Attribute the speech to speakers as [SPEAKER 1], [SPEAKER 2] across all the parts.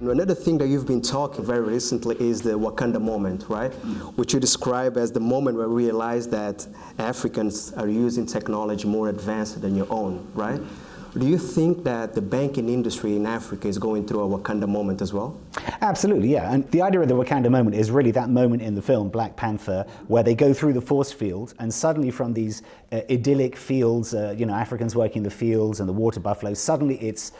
[SPEAKER 1] Another thing that you've been talking very recently is the Wakanda Moment, right? Which you describe as the moment where we realize that Africans are using technology more advanced than your own, right? Do you think that the banking industry in Africa is going through a Wakanda moment as well?
[SPEAKER 2] Absolutely, yeah. And the idea of the Wakanda moment is really that moment in the film Black Panther where they go through the force field and suddenly from these idyllic fields, Africans working the fields and the water buffaloes, suddenly it's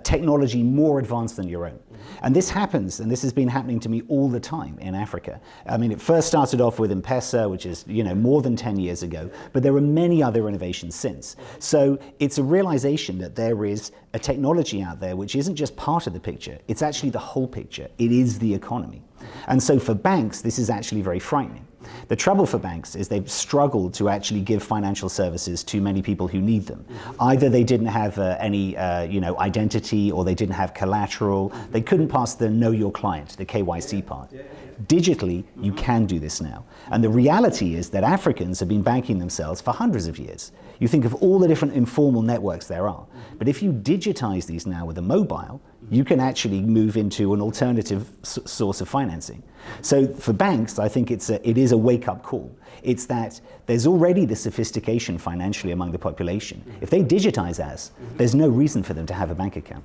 [SPEAKER 2] technology more advanced than your own. And this happens, and this has been happening to me all the time in Africa. I mean, it first started off with M-Pesa, which is, more than 10 years ago, but there are many other innovations since. So it's a realization that there is a technology out there which isn't just part of the picture, it's actually the whole picture. It is the economy. And so for banks, this is actually very frightening. The trouble for banks is they've struggled to actually give financial services to many people who need them. Either they didn't have any identity, or they didn't have collateral. They couldn't pass the know your client, the KYC part. Digitally, you can do this now. And the reality is that Africans have been banking themselves for hundreds of years. You think of all the different informal networks there are. But if you digitize these now with a mobile, you can actually move into an alternative source of financing. So for banks, I think it is a wake-up call. It's that there's already the sophistication financially among the population. If they digitize as, there's no reason for them to have a bank account.